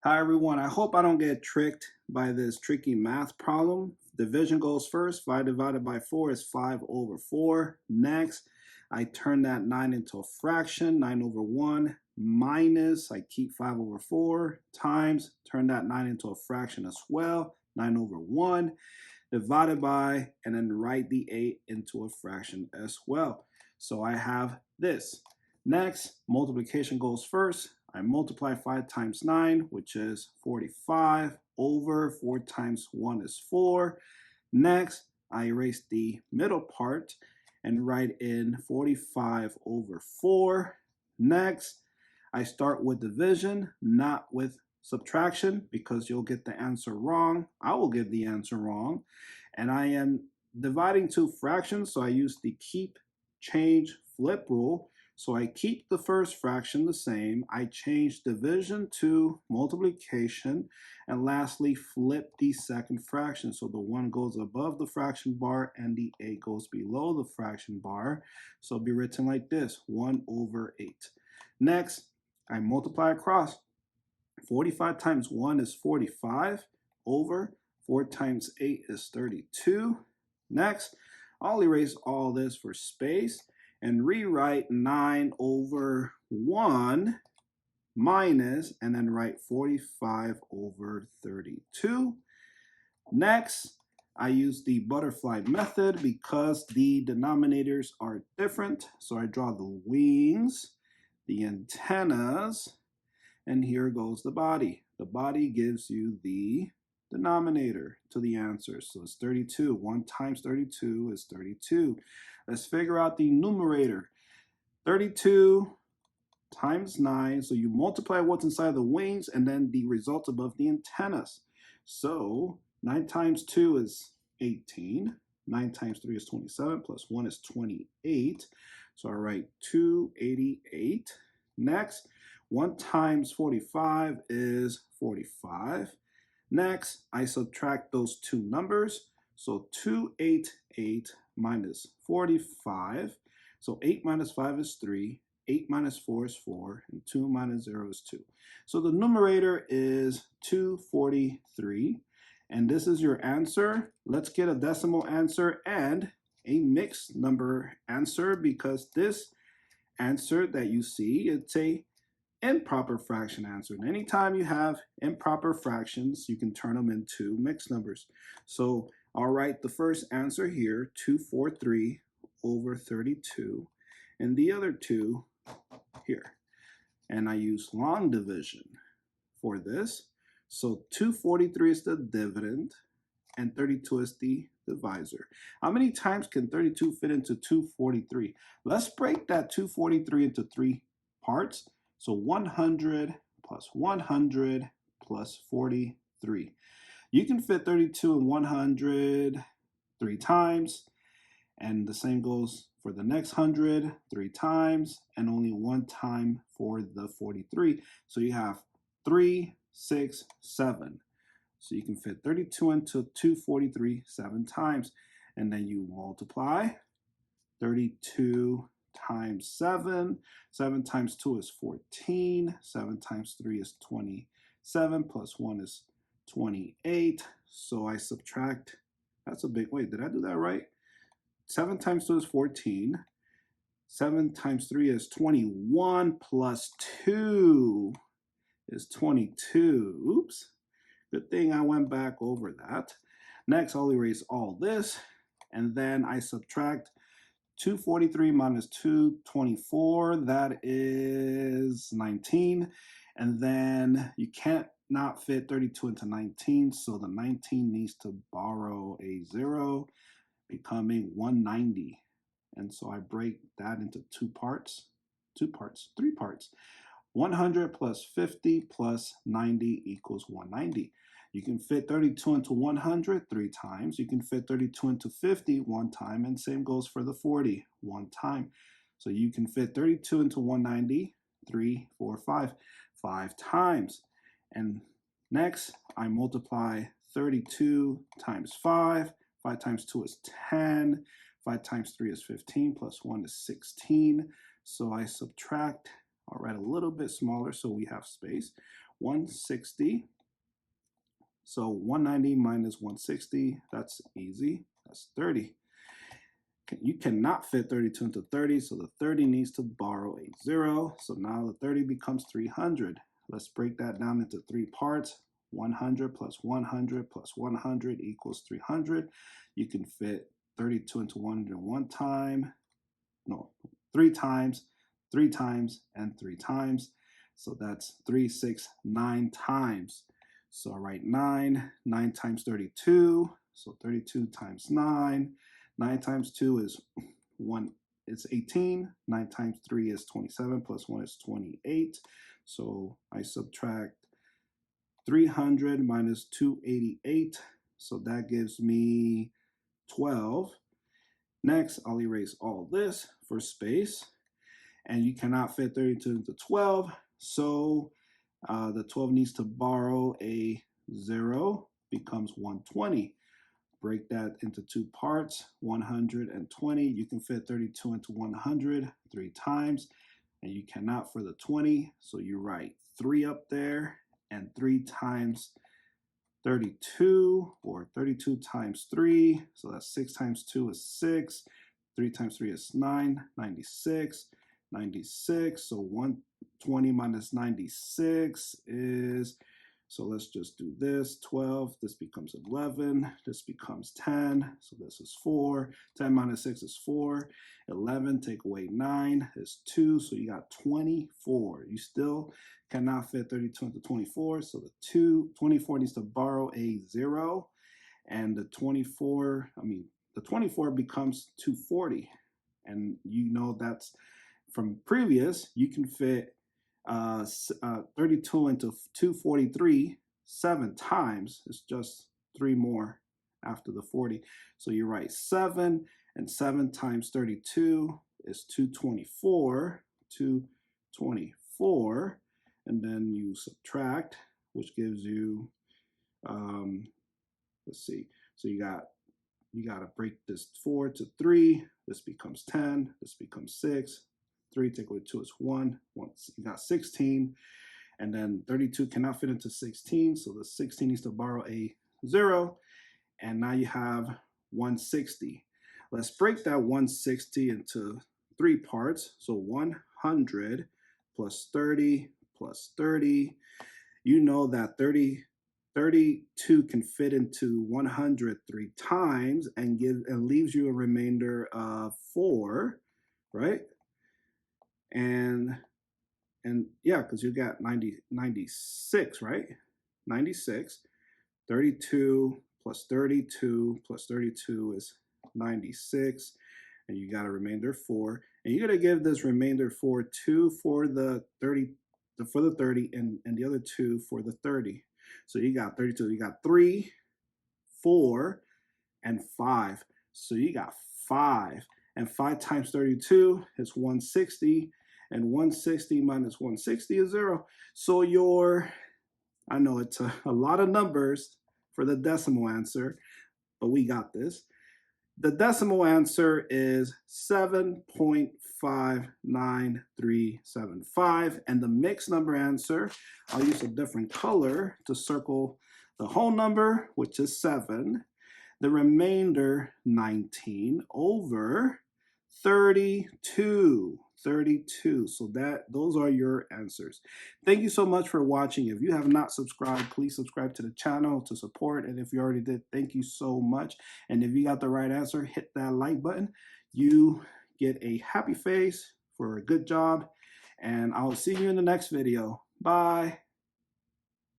Hi everyone, I hope I don't get tricked by this tricky math problem. Division goes first. 5 divided by 4 is 5 over 4. Next, I turn that 9 into a fraction, 9 over 1, minus, I keep 5 over 4, times, turn that 9 into a fraction as well, 9 over 1, divided by, and then write the 8 into a fraction as well. So I have this. Next, multiplication goes first. I multiply 5 times 9, which is 45, over 4 times 1 is 4. Next, I erase the middle part and write in 45 over 4. Next, I start with division, not with subtraction, because you'll get the answer wrong. I will get the answer wrong. And I am dividing two fractions, so I use the keep, change, flip rule. So I keep the first fraction the same, I change division to multiplication, and lastly flip the second fraction. So the 1 goes above the fraction bar and the 8 goes below the fraction bar. So it'll be written like this, 1 over 8. Next, I multiply across. 45 times 1 is 45, over 4 times 8 is 32. Next, I'll erase all this for space and rewrite 9 over 1 minus, and then write 45 over 32. Next, I use the butterfly method because the denominators are different. So I draw the wings, the antennas, and here goes the body. The body gives you the denominator to the answer. So it's 32. 1 times 32 is 32. Let's figure out the numerator. 32 times 9. So you multiply what's inside the wings and then the result above the antennas. So 9 times 2 is 18. 9 times 3 is 27. Plus 1 is 28. So I write 288. Next, 1 times 45 is 45. Next, I subtract those two numbers. So 288 minus 45. So 8 minus 5 is 3. 8 minus 4 is 4. And 2 minus 0 is 2. So the numerator is 243. And this is your answer. Let's get a decimal answer and a mixed number answer, because this answer that you see, it's a improper fraction answer. And anytime you have improper fractions, you can turn them into mixed numbers. So I'll write the first answer here, 243 over 32, and the other two here. And I use long division for this. So 243 is the dividend, and 32 is the divisor. How many times can 32 fit into 243? Let's break that 243 into 3 parts. So 100 plus 100 plus 43. You can fit 32 and 100 3 times, and the same goes for the next 100 3 times, and only 1 time for the 43. So you have 3, 6, 7. So you can fit 32 into 243 7 times, and then you multiply 32 times 7. 7 times 2 is 14. 7 times 3 is 27. Plus 1 is 28. So I subtract, that's a big, wait, did I do that right? 7 times 2 is 14. 7 times 3 is 21. Plus 2 is 22. Oops. Good thing I went back over that. Next, I'll erase all this, and then I subtract 243 minus 224, that is 19. And then you can't not fit 32 into 19, so the 19 needs to borrow a 0, becoming 190. And so I break that into 3 parts. 100 plus 50 plus 90 equals 190. You can fit 32 into 100 3 times. You can fit 32 into 50 1 time, and same goes for the 40 1 time. So you can fit 32 into 190 3, 4, 5 times. And next, I multiply 32 times 5. 5 times 2 is 10. 5 times 3 is 15. Plus 1 is 16. So I subtract, I'll write a little bit smaller so we have space. 160. So 190 minus 160, that's easy. That's 30. You cannot fit 32 into 30, so the 30 needs to borrow a 0. So now the 30 becomes 300. Let's break that down into 3 parts. 100 plus 100 plus 100 equals 300. You can fit 32 into 101 time. No, 3 times, 3 times, and 3 times. So that's 3, 6, 9 times. So I write 9, 9 times 32. So 32 times 9. 9 times 2 is 1, it's 18. 9 times 3 is 27, plus 1 is 28. So I subtract 300 minus 288. So that gives me 12. Next, I'll erase all this for space. And you cannot fit 32 into 12. So the 12 needs to borrow a 0, becomes 120. Break that into 2 parts, 120. You can fit 32 into 100 3 times, and you cannot for the 20. So you write 3 up there, and 3 times 32, or 32 times 3. So that's 6 times 2 is 6. 3 times 3 is 9, 96. 96, so 120 minus 96 is, so let's just do this, 12, this becomes 11, this becomes 10, so this is 4, 10 minus 6 is 4, 11, take away 9 is 2, so you got 24. You still cannot fit 32 into 24, so the 24 needs to borrow a 0, and the 24 becomes 240, and you know that's from previous. You can fit 32 into 243 7 times. It's just 3 more after the 40. So you write 7, and 7 times 32 is 224. 224, and then you subtract, which gives you, let's see. So you got to break this 4 to 3. This becomes 10. This becomes 6. 3 take away 2 is 1. You got 16, and then 32 cannot fit into 16, so the 16 needs to borrow a 0, and now you have 160. Let's break that 160 into 3 parts. So 100 plus 30 plus 30. You know that 32 can fit into 100 3 times and leaves you a remainder of 4, right? And yeah, because you got 96, right? 96. 32 plus 32 plus 32 is 96, and you got a remainder 4. And you're gonna give this remainder 4 2 for the 30, and the other 2 for the 30. So you got 32. You got 3, 4, and 5. So you got 5. And 5 times 32 is 160. And 160 minus 160 is 0. So I know it's a lot of numbers for the decimal answer, but we got this. The decimal answer is 7.59375. And the mixed number answer, I'll use a different color to circle the whole number, which is 7. The remainder, 19, over 32. 32. So those are your answers. Thank you so much for watching. If you have not subscribed, please subscribe to the channel to support. And if you already did, thank you so much. And if you got the right answer, hit that like button. You get a happy face for a good job. And I'll see you in the next video. Bye.